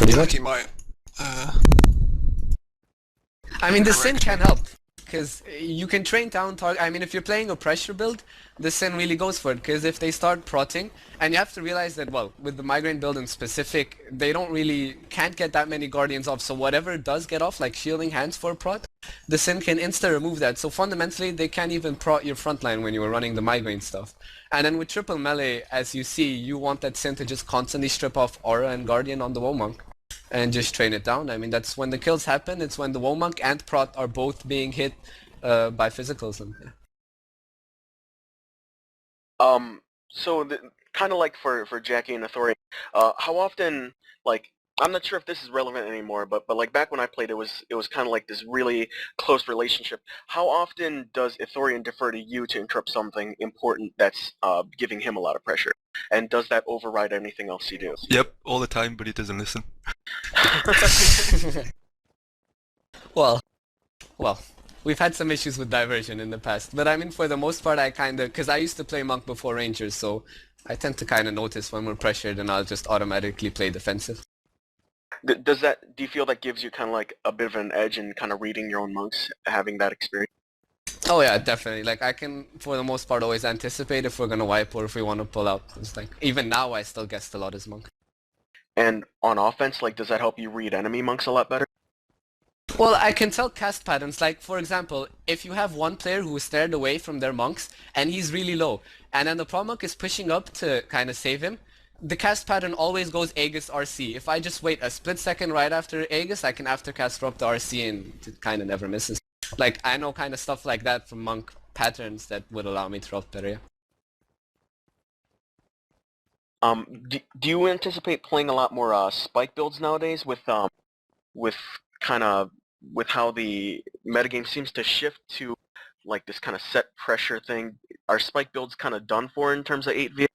Pretty much. He might. I mean, the Sin can help, because you can train down target. I mean, if you're playing a pressure build, the Sin really goes for it, because if they start protting, and you have to realize that, well, with the Migraine build in specific, they can't get that many Guardians off, so whatever does get off, like shielding hands for prot, the Sin can insta-remove that, so fundamentally, they can't even prot your frontline when you were running the Migraine stuff. And then with triple melee, as you see, you want that Sin to just constantly strip off Aura and Guardian on the Womonk and just train it down. I mean, that's when the kills happen. It's when the Womonk and Prot are both being hit by physicals. And, yeah. So kind of like for Jackie and Authority, how often, like, I'm not sure if this is relevant anymore, but like back when I played, it was kind of like this really close relationship. How often does Ithorian defer to you to interrupt something important that's giving him a lot of pressure? And does that override anything else you do? Yep, all the time, but he doesn't listen. Well, we've had some issues with diversion in the past, but I mean, for the most part, because I used to play Monk before Rangers, so I tend to kind of notice when we're pressured, and I'll just automatically play defensive. Do you feel that gives you kind of like a bit of an edge in kind of reading your own monks, having that experience? Oh yeah, definitely. Like, I can, for the most part, always anticipate if we're gonna wipe or if we want to pull out. It's like, even now, I still guessed a lot as Monk. And on offense, like, does that help you read enemy monks a lot better? Well, I can tell cast patterns. Like, for example, if you have one player who is stared away from their monks and he's really low, and then the pro monk is pushing up to kind of save him, the cast pattern always goes Aegis RC. If I just wait a split second right after Aegis, I can aftercast drop the RC and it kind of never misses. Like, I know kind of stuff like that from monk patterns that would allow me to drop better, yeah. Do you anticipate playing a lot more spike builds nowadays with how the metagame seems to shift to like this kind of set pressure thing? Are spike builds kind of done for in terms of 8v?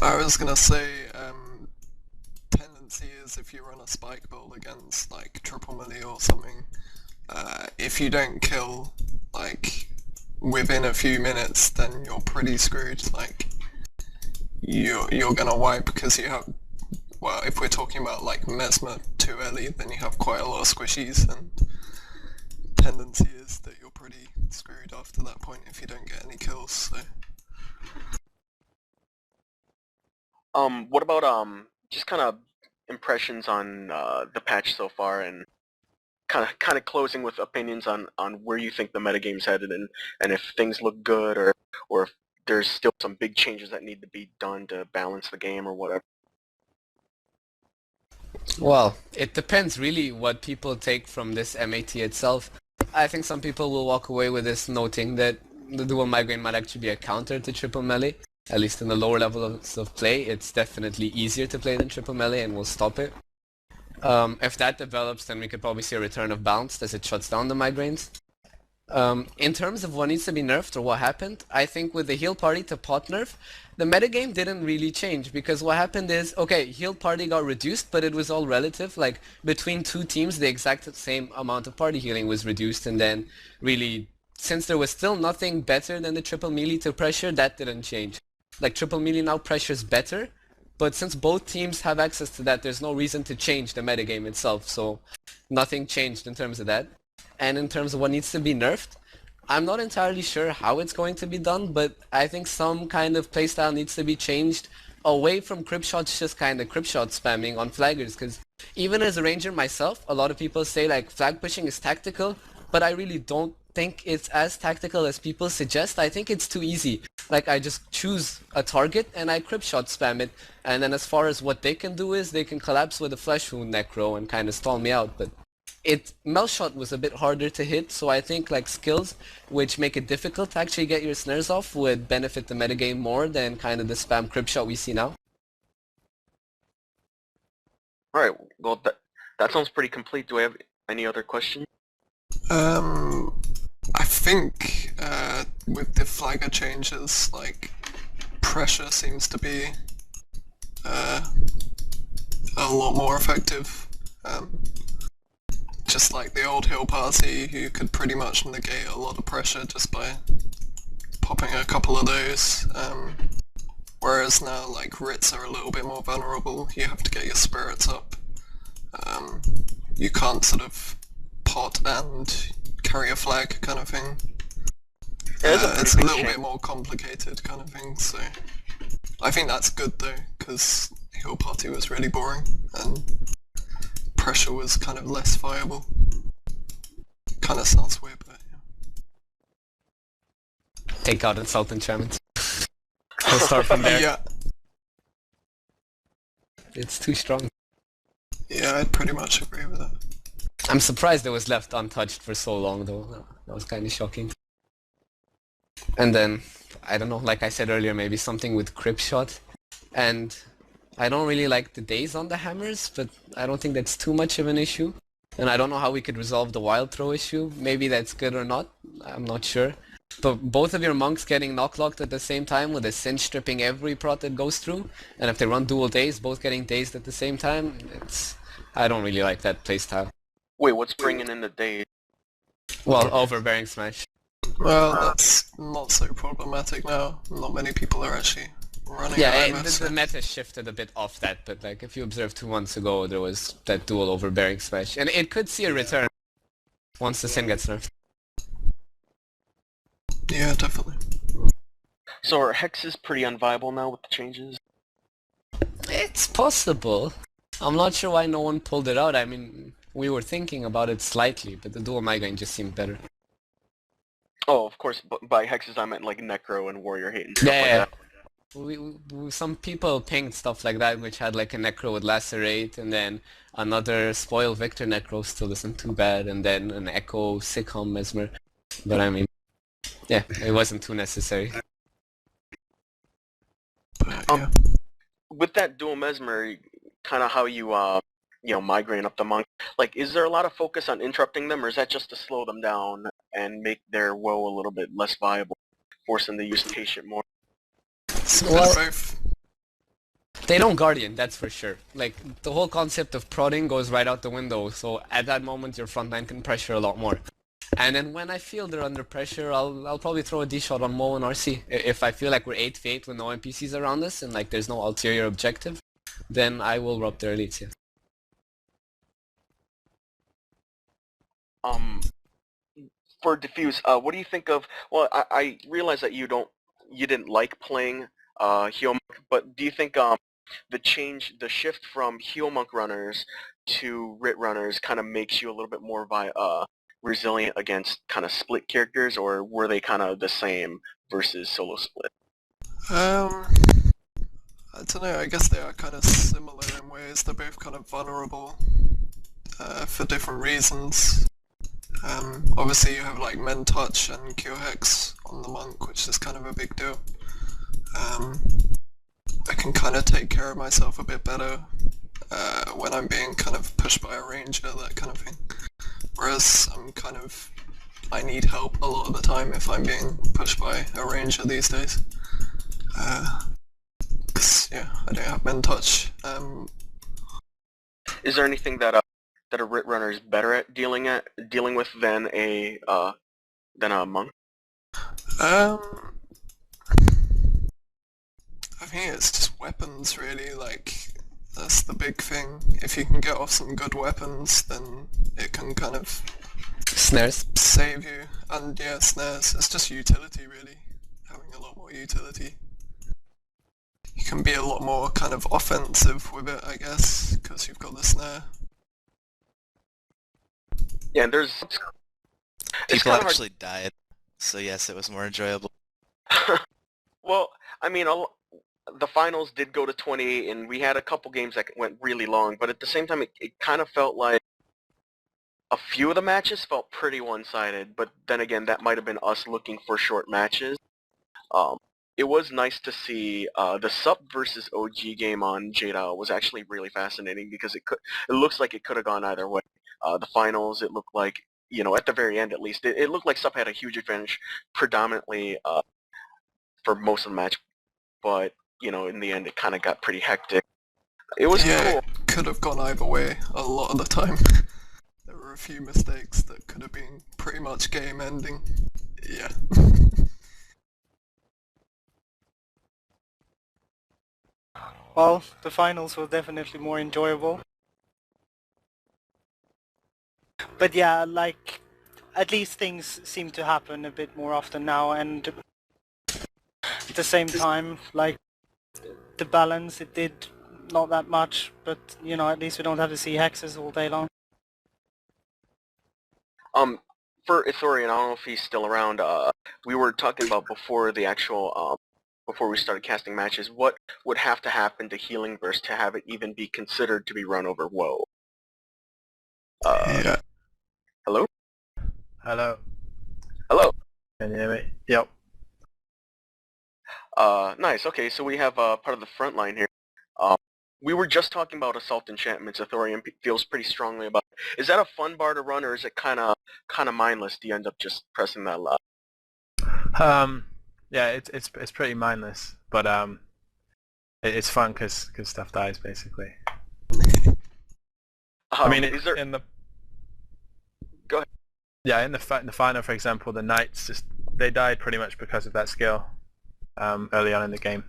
I was gonna say, tendency is if you run a spike build against like triple melee or something, if you don't kill like within a few minutes, then you're pretty screwed. Like you're gonna wipe because you have, well, if we're talking about like Mesmer too early, then you have quite a lot of squishies, and tendency is that you're pretty screwed after that point if you don't get any kills. So. What about just kind of impressions on the patch so far, and kind of closing with opinions on where you think the metagame's headed, and if things look good, or if there's still some big changes that need to be done to balance the game or whatever. Well, it depends really what people take from this MAT itself. I think some people will walk away with this noting that the dual migraine might actually be a counter to triple melee. At least in the lower levels of play, it's definitely easier to play than triple melee and will stop it. If that develops, then we could probably see a return of balance as it shuts down the migraines. In terms of what needs to be nerfed or what happened, I think with the heal party to pot nerf, the metagame didn't really change, because what happened is, okay, heal party got reduced, but it was all relative. Like, between two teams, the exact same amount of party healing was reduced, and then really, since there was still nothing better than the triple melee to pressure, that didn't change. Like, triple melee now pressures better, but since both teams have access to that, there's no reason to change the metagame itself, so nothing changed in terms of that. And in terms of what needs to be nerfed, I'm not entirely sure how it's going to be done, but I think some kind of playstyle needs to be changed away from crypt shots, just kind of crypt shot spamming on flaggers, because even as a ranger myself, a lot of people say like flag pushing is tactical, but I really don't think it's as tactical as people suggest. I think it's too easy. Like, I just choose a target and I crypt shot spam it, and then as far as what they can do is they can collapse with a flesh wound necro and kind of stall me out, but melt shot was a bit harder to hit, so I think like skills which make it difficult to actually get your snares off would benefit the metagame more than kind of the spam crypt shot we see now. Alright, well that sounds pretty complete. Do I have any other questions? I think with the flagger changes, like, pressure seems to be a lot more effective. Just like the old hill party, you could pretty much negate a lot of pressure just by popping a couple of those. Whereas now, like, writs are a little bit more vulnerable. You have to get your spirits up. You can't sort of pot and carry a flag kind of thing. It's a little bit more complicated kind of thing, so I think that's good though, because Hill Party was really boring and pressure was kind of less viable. Kind of sounds weird, but yeah. Take out Insult Enchantment. We'll start from there. Yeah. It's too strong. Yeah, I'd pretty much agree with that. I'm surprised it was left untouched for so long though. That was kind of shocking. And then, I don't know, like I said earlier, maybe something with Crypt Shot. And I don't really like the days on the hammers, but I don't think that's too much of an issue. And I don't know how we could resolve the wild throw issue. Maybe that's good or not, I'm not sure. But both of your monks getting knock-locked at the same time with a cinch stripping every prot that goes through, and if they run dual days, both getting dazed at the same time, I don't really like that playstyle. Wait, what's bringing in the days? Well, overbearing smash. Well, that's not so problematic now. Not many people are actually running the meta shifted a bit off that, but like if you observed 2 months ago, there was that dual overbearing smash, and it could see a return once the sin gets nerfed. Yeah, definitely. So are hexes pretty unviable now with the changes? It's possible. I'm not sure why no one pulled it out. I mean, we were thinking about it slightly, but the dual migraine just seemed better. Oh, of course, by hexes I meant like Necro and Warrior Hate and stuff like that. Some people pinged stuff like that, which had like a Necro with Lacerate, and then another Spoil Victor Necro still isn't too bad, and then an Echo Sickham Mesmer. But I mean, yeah, it wasn't too necessary. Yeah. With that dual Mesmer, kind of how you migrate up the monk, like, is there a lot of focus on interrupting them, or is that just to slow them down and make their woe a little bit less viable, force them to use patient more? Well, they don't Guardian, that's for sure. Like, the whole concept of prodding goes right out the window, so at that moment your front line can pressure a lot more. And then when I feel they're under pressure, I'll probably throw a D-shot on Mo and RC. If I feel like we're 8v8 with no NPCs around us and like there's no ulterior objective, then I will rob their elites, yeah. For Diffuse, what do you think of? Well, I realize that you didn't like playing Heal Monk, but do you think the shift from Heal Monk runners to Writ runners kind of makes you a little bit more resilient against kind of split characters, or were they kind of the same versus solo split? I don't know, I guess they are kind of similar in ways. They're both kind of vulnerable for different reasons. Obviously you have like Men Touch and Cure Hex on the monk, which is kind of a big deal. I can kind of take care of myself a bit better when I'm being kind of pushed by a ranger, that kind of thing. Whereas I need help a lot of the time if I'm being pushed by a ranger these days. Cause yeah, I don't have Men Touch. Is there anything that a Writ runner is better at dealing with than a monk? I think it's just weapons really, like, that's the big thing. If you can get off some good weapons, then it can kind of Snares. save you. And yeah, snares, it's just utility really, having a lot more utility. You can be a lot more kind of offensive with it, I guess, because you've got the snare. Yeah, and there's... People actually died, so yes, it was more enjoyable. Well, I mean, the finals did go to 20, and we had a couple games that went really long, but at the same time, it kind of felt like a few of the matches felt pretty one-sided, but then again, that might have been us looking for short matches. It was nice to see the SUP versus OG game on Jada was actually really fascinating because it looks like it could have gone either way. The finals, it looked like, at the very end at least, it looked like SUP had a huge advantage predominantly for most of the match, but, in the end it kind of got pretty hectic. It was cool. It could have gone either way a lot of the time. There were a few mistakes that could have been pretty much game ending. Yeah. Well, the finals were definitely more enjoyable. But yeah, like, at least things seem to happen a bit more often now, and at the same time, like, the balance, it did not that much, but, you know, at least we don't have to see hexes all day long. For Ithorian, I don't know if he's still around, we were talking about before the actual, before we started casting matches, what would have to happen to Healing Burst to have it even be considered to be run over WoW? Yeah. Hello? Hello. Hello? Can you hear me? Yep. Nice, okay, so we have, part of the front line here. We were just talking about Assault Enchantments. Ithorian feels pretty strongly about it. Is that a fun bar to run, or is it kind of mindless? Do you end up just pressing that loud? Yeah, it's pretty mindless, but it's fun because stuff dies basically. I mean, is there... in the Go ahead. yeah in the final, for example, the knights they died pretty much because of that skill early on in the game.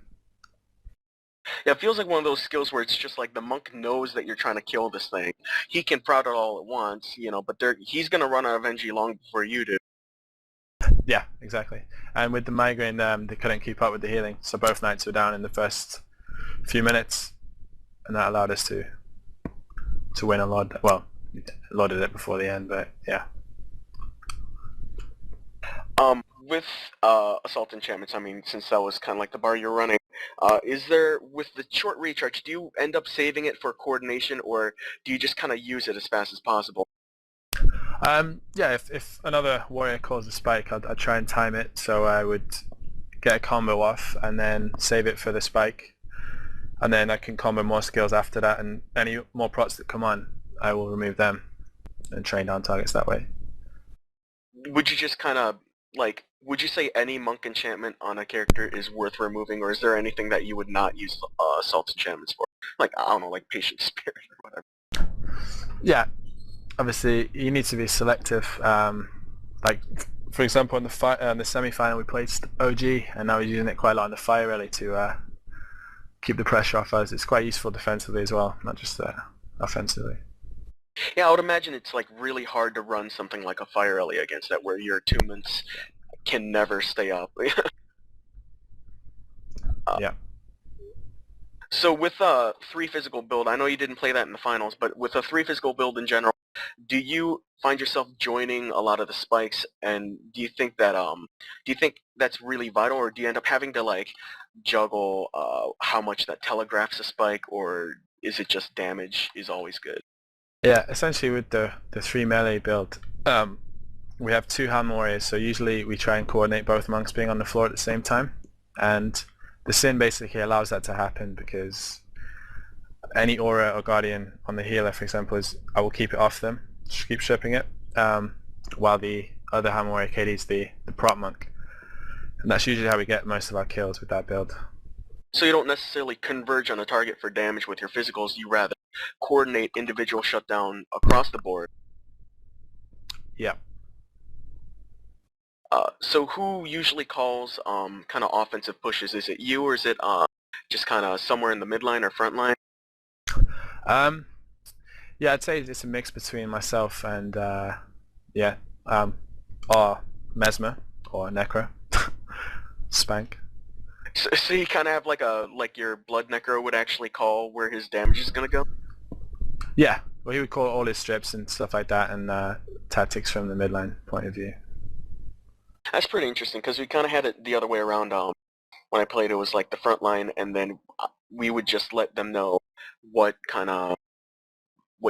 Yeah, it feels like one of those skills where it's just like the monk knows that you're trying to kill this thing. He can prout it all at once, you know, but he's gonna run out of NG long before you do. Yeah, exactly. And with the migraine, they couldn't keep up with the healing, so both knights were down in the first few minutes, and that allowed us to win a lot. Well, a lot of it before the end, but yeah. With Assault Enchantments, I mean, since that was kind of like the bar you're running, is there, with the short recharge, do you end up saving it for coordination, or do you just kind of use it as fast as possible? Yeah, if another warrior calls a spike, I'd try and time it, so I would get a combo off and then save it for the spike, and then I can combo more skills after that, and any more prots that come on, I will remove them and train down targets that way. Would you just kind of, like, would you say any monk enchantment on a character is worth removing, or is there anything that you would not use Assault Enchantments for? Like, I don't know, like Patient Spirit or whatever. Yeah, obviously you need to be selective. Like, for example, in the semi-final we placed OG, and now we're using it quite a lot in the fire rally to keep the pressure off us. It's quite useful defensively as well, not just offensively. Yeah, I would imagine it's like really hard to run something like a fire rally against that, where your attunements can never stay up. Yeah. So with a 3 physical build, I know you didn't play that in the finals, but with a 3 physical build in general, do you find yourself joining a lot of the spikes, and do you think that's really vital, or do you end up having to like juggle how much that telegraphs a spike, or is it just damage is always good? Yeah, essentially with the 3 melee build, we have 2 hand warriors, so usually we try and coordinate both monks being on the floor at the same time, and the Sin basically allows that to happen because any aura or guardian on the healer, for example, I will keep it off them, just keep stripping it, while the other hand warrior KD is the prop monk, and that's usually how we get most of our kills with that build. So you don't necessarily converge on a target for damage with your physicals, you rather coordinate individual shutdown across the board. Yeah. So who usually calls kind of offensive pushes? Is it you, or is it just kind of somewhere in the midline or front line? Yeah, I'd say it's a mix between myself and or Mesmer or Necro. Spank. So you kind of have like your Blood Necro would actually call where his damage is gonna go? Yeah, well, he would call all his strips and stuff like that, and tactics from the midline point of view. That's pretty interesting, because we kind of had it the other way around. When I played, it was like the front line, and then we would just let them know what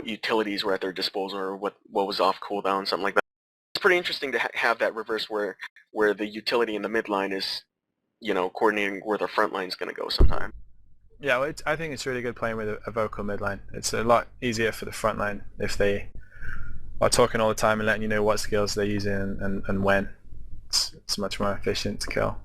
utilities were at their disposal, or what was off cooldown, something like that. It's pretty interesting to have that reverse where the utility in the midline is, you know, coordinating where the front line's going to go sometime. Yeah, well, I think it's really good playing with a vocal midline. It's a lot easier for the front line if they are talking all the time and letting you know what skills they're using and when. It's much more efficient to kill.